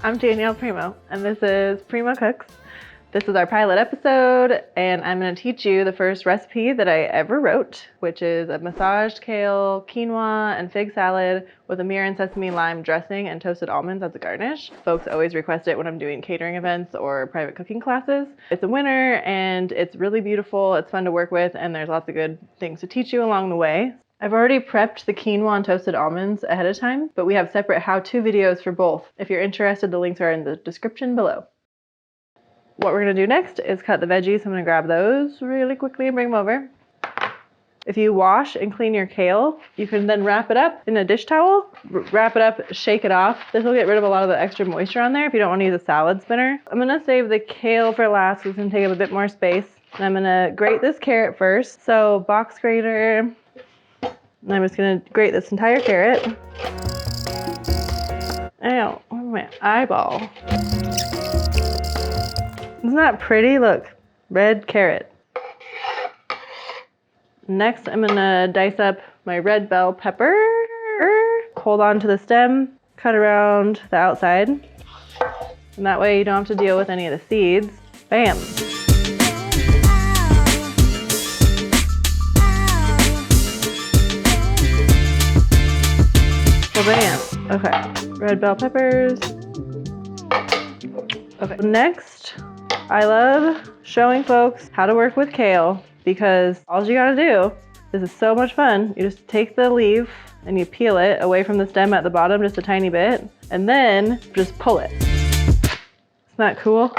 I'm Danielle Premo, and this is Premo Cooks. This is our pilot episode, and I'm going to teach you the first recipe that I ever wrote, which is a massaged kale, quinoa, and fig salad with a Mir and sesame lime dressing and toasted almonds as a garnish. Folks always request it when I'm doing catering events or private cooking classes. It's a winner, and it's really beautiful. It's fun to work with, and there's lots of good things to teach you along the way. I've already prepped the quinoa and toasted almonds ahead of time, but we have separate how-to videos for both. If you're interested, the links are in the description below. What we're gonna do next is cut the veggies. I'm gonna grab those really quickly and bring them over. If you wash and clean your kale, you can then wrap it up in a dish towel, wrap it up, shake it off. This will get rid of a lot of the extra moisture on there if you don't want to use a salad spinner. I'm gonna save the kale for last because it's gonna take up a bit more space. And I'm gonna grate this carrot first. So box grater, and I'm just gonna grate this entire carrot. Ow, my eyeball. Isn't that pretty? Look, red carrot. Next, I'm gonna dice up my red bell pepper. Hold on to the stem, cut around the outside. And that way you don't have to deal with any of the seeds. Bam. So bam. Okay, red bell peppers. Okay, next, I love showing folks how to work with kale because all you gotta do, this is so much fun. You just take the leaf and you peel it away from the stem at the bottom just a tiny bit, and then just pull it. Isn't that cool?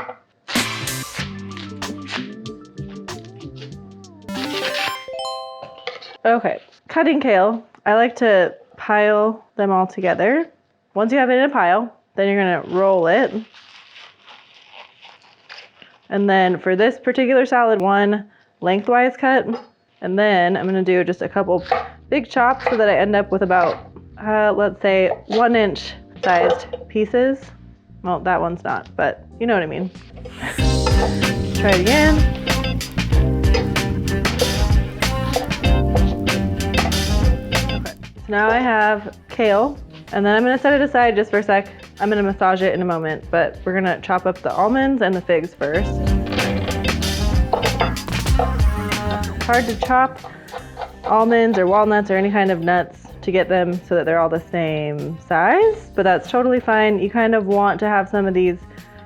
Okay, cutting kale, I like to pile them all together. Once you have it in a pile, then you're gonna roll it. And then for this particular salad, one lengthwise cut. And then I'm gonna do just a couple big chops so that I end up with about, let's say 1 inch sized pieces. Well, that one's not, but you know what I mean. Try it again. Okay, so now I have kale, and then I'm gonna set it aside just for a sec. I'm gonna massage it in a moment, but we're gonna chop up the almonds and the figs first. It's hard to chop almonds or walnuts or any kind of nuts to get them so that they're all the same size, but that's totally fine. You kind of want to have some of these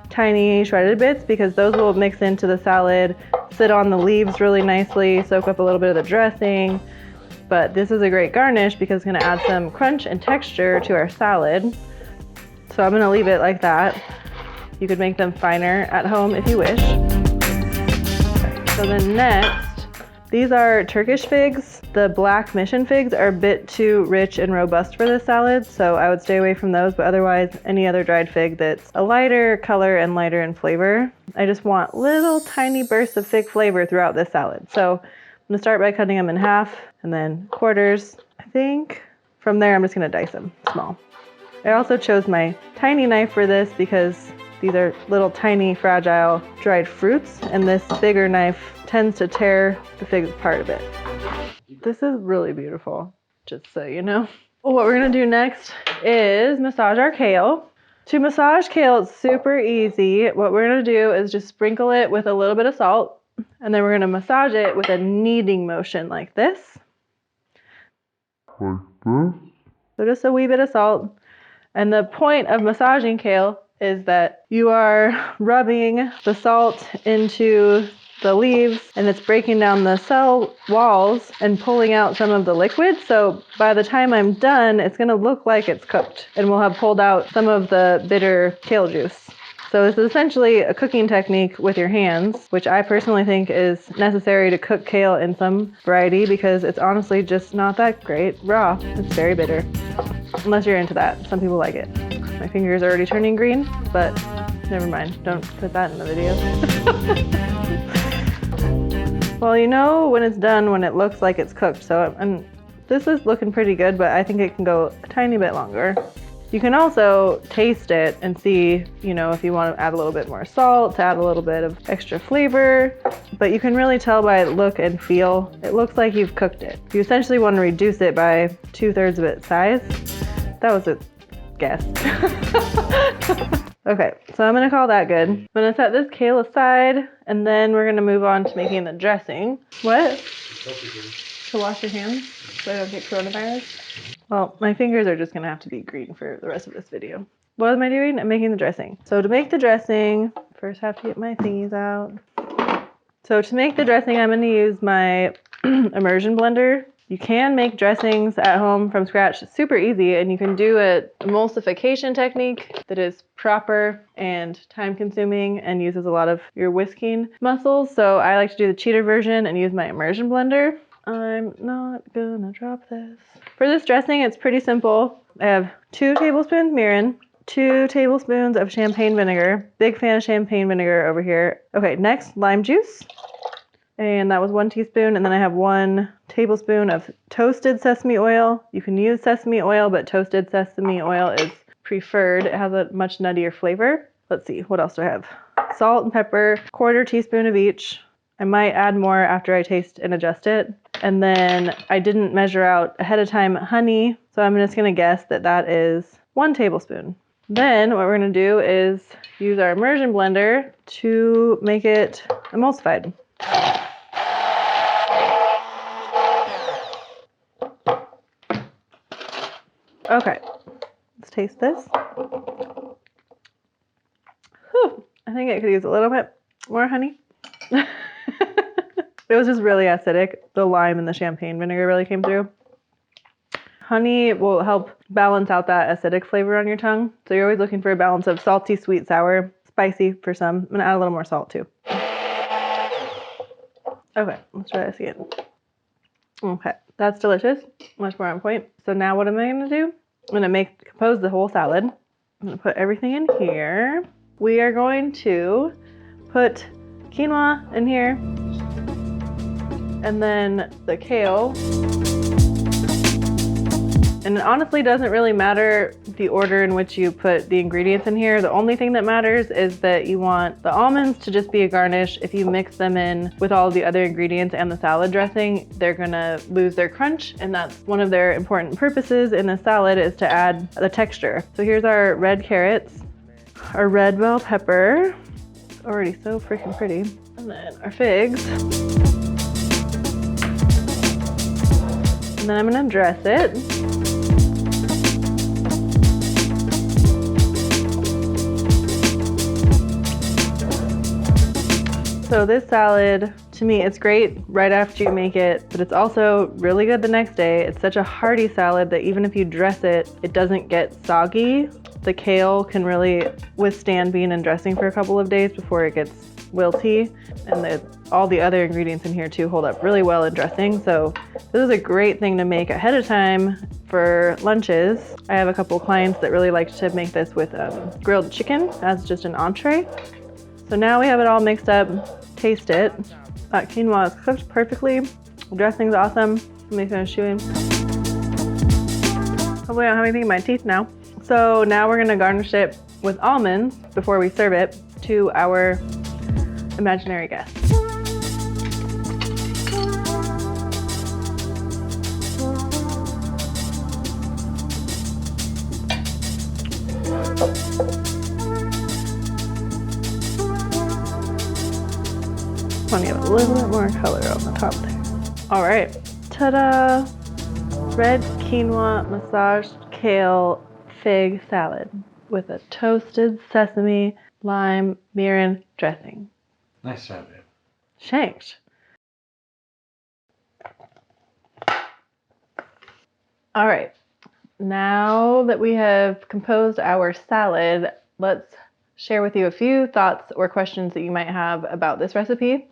tiny shredded bits because those will mix into the salad, sit on the leaves really nicely, soak up a little bit of the dressing. But this is a great garnish because it's gonna add some crunch and texture to our salad. So I'm gonna leave it like that. You could make them finer at home if you wish. So then next, these are Turkish figs. The black mission figs are a bit too rich and robust for this salad, so I would stay away from those, but otherwise any other dried fig that's a lighter color and lighter in flavor. I just want little tiny bursts of fig flavor throughout this salad. So I'm gonna start by cutting them in half and then quarters, I think. From there, I'm just gonna dice them small. I also chose my tiny knife for this because these are little tiny fragile dried fruits, and this bigger knife tends to tear the figs apart a bit. This is really beautiful, just so you know. What we're gonna do next is massage our kale. To massage kale, it's super easy. What we're gonna do is just sprinkle it with a little bit of salt, and then we're gonna massage it with a kneading motion like this. So just a wee bit of salt. And the point of massaging kale is that you are rubbing the salt into the leaves and it's breaking down the cell walls and pulling out some of the liquid. So by the time I'm done, it's gonna look like it's cooked and we'll have pulled out some of the bitter kale juice. So this is essentially a cooking technique with your hands, which I personally think is necessary to cook kale in some variety because it's honestly just not that great raw. It's very bitter. Unless you're into that. Some people like it. My finger's already turning green, but never mind. Don't put that in the video. Well, you know when it's done when it looks like it's cooked. So this is looking pretty good, but I think it can go a tiny bit longer. You can also taste it and see, if you want to add a little bit more salt, to add a little bit of extra flavor, but you can really tell by look and feel. It looks like you've cooked it. You essentially want to reduce it by 2/3 of its size. That was a guess. Okay, so I'm gonna call that good. I'm gonna set this kale aside, and then we're gonna move on to making the dressing. What? To wash your hands so I don't get coronavirus? Well, my fingers are just gonna have to be green for the rest of this video. What am I doing? I'm making the dressing. So to make the dressing, first have to get my thingies out. So to make the dressing, I'm gonna use my immersion blender. You can make dressings at home from scratch. It's super easy, and you can do an emulsification technique that is proper and time consuming and uses a lot of your whisking muscles. So I like to do the cheater version and use my immersion blender. I'm not gonna drop this. For this dressing, it's pretty simple. I have 2 tablespoons mirin, 2 tablespoons of champagne vinegar. Big fan of champagne vinegar over here. Okay, next, lime juice. And that was 1 teaspoon. And then I have 1 tablespoon of toasted sesame oil. You can use sesame oil, but toasted sesame oil is preferred. It has a much nuttier flavor. Let's see, what else do I have? Salt and pepper, 1/4 teaspoon of each. I might add more after I taste and adjust it. And then I didn't measure out ahead of time honey, so I'm just gonna guess that that is 1 tablespoon. Then what we're gonna do is use our immersion blender to make it emulsified. Okay, let's taste this. Whew, I think I could use a little bit more honey. It was just really acidic. The lime and the champagne vinegar really came through. Honey will help balance out that acidic flavor on your tongue. So you're always looking for a balance of salty, sweet, sour, spicy for some. I'm gonna add a little more salt too. Okay, let's try this again. Okay, that's delicious. Much more on point. So now what am I gonna do? I'm gonna compose the whole salad. I'm gonna put everything in here. We are going to put quinoa in here. And then the kale. And it honestly doesn't really matter the order in which you put the ingredients in here. The only thing that matters is that you want the almonds to just be a garnish. If you mix them in with all the other ingredients and the salad dressing, they're gonna lose their crunch, and that's one of their important purposes in the salad, is to add the texture. So here's our red carrots, our red bell pepper, it's already so freaking pretty, and then our figs. And then I'm gonna dress it. So this salad, to me, it's great right after you make it, but it's also really good the next day. It's such a hearty salad that even if you dress it, it doesn't get soggy. The kale can really withstand being in dressing for a couple of days before it gets wilty. And all the other ingredients in here too hold up really well in dressing. So this is a great thing to make ahead of time for lunches. I have a couple clients that really like to make this with grilled chicken as just an entree. So now we have it all mixed up. Taste it. That quinoa is cooked perfectly. The dressing's awesome. Let me finish chewing. Hopefully I don't have anything in my teeth now. So now we're gonna garnish it with almonds before we serve it to our imaginary guests. Want to give a little bit more color on the top there. All right, ta-da! Red quinoa massaged kale fig salad with a toasted sesame, lime, mirin dressing. Nice job, babe. Thanks. All right, now that we have composed our salad, let's share with you a few thoughts or questions that you might have about this recipe.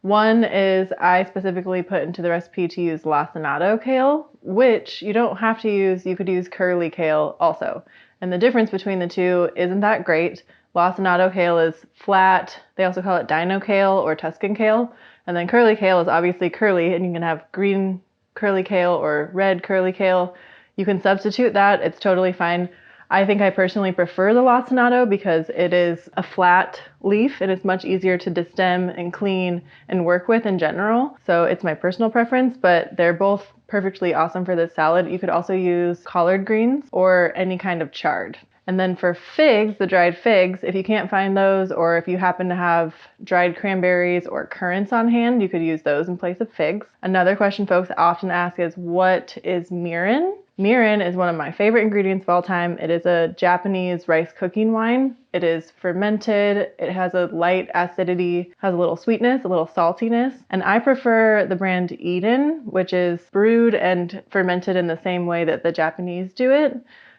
One is I specifically put into the recipe to use lacinato kale, which you don't have to use. You could use curly kale also. And the difference between the two isn't that great. Lacinato kale is flat. They also call it dino kale or Tuscan kale. And then curly kale is obviously curly, and you can have green curly kale or red curly kale. You can substitute that. It's totally fine. I think I personally prefer the lacinato because it is a flat leaf and it's much easier to destem and clean and work with in general. So it's my personal preference, but they're both perfectly awesome for this salad. You could also use collard greens or any kind of chard. And then for figs, the dried figs, if you can't find those, or if you happen to have dried cranberries or currants on hand, you could use those in place of figs. Another question folks often ask is, what is mirin? Mirin is one of my favorite ingredients of all time. It is a Japanese rice cooking wine. It is fermented. It has a light acidity, has a little sweetness, a little saltiness. And I prefer the brand Eden, which is brewed and fermented in the same way that the Japanese do it.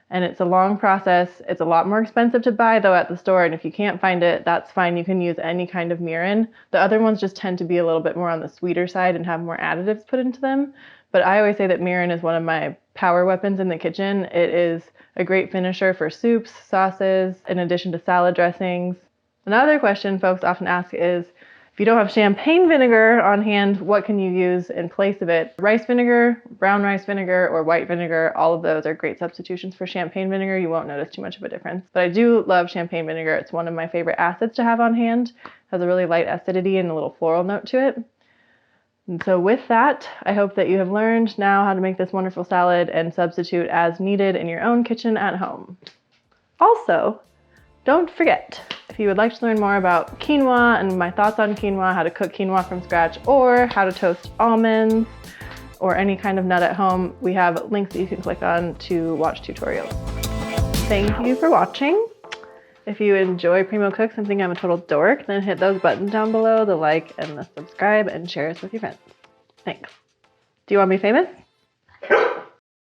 And it's a long process. It's a lot more expensive to buy though at the store. And if you can't find it, that's fine. You can use any kind of mirin. The other ones just tend to be a little bit more on the sweeter side and have more additives put into them. But I always say that mirin is one of my power weapons in the kitchen. It is a great finisher for soups, sauces, in addition to salad dressings. Another question folks often ask is, if you don't have champagne vinegar on hand, what can you use in place of it? Rice vinegar, brown rice vinegar, or white vinegar, all of those are great substitutions for champagne vinegar. You won't notice too much of a difference. But I do love champagne vinegar. It's one of my favorite acids to have on hand. It has a really light acidity and a little floral note to it. And so with that, I hope that you have learned now how to make this wonderful salad and substitute as needed in your own kitchen at home. Also, don't forget, if you would like to learn more about quinoa and my thoughts on quinoa, how to cook quinoa from scratch, or how to toast almonds, or any kind of nut at home, we have links that you can click on to watch tutorials. Thank you for watching. If you enjoy Premo Cooks and think I'm a total dork, then hit those buttons down below, the like and the subscribe, and share us with your friends. Thanks. Do you want to be famous?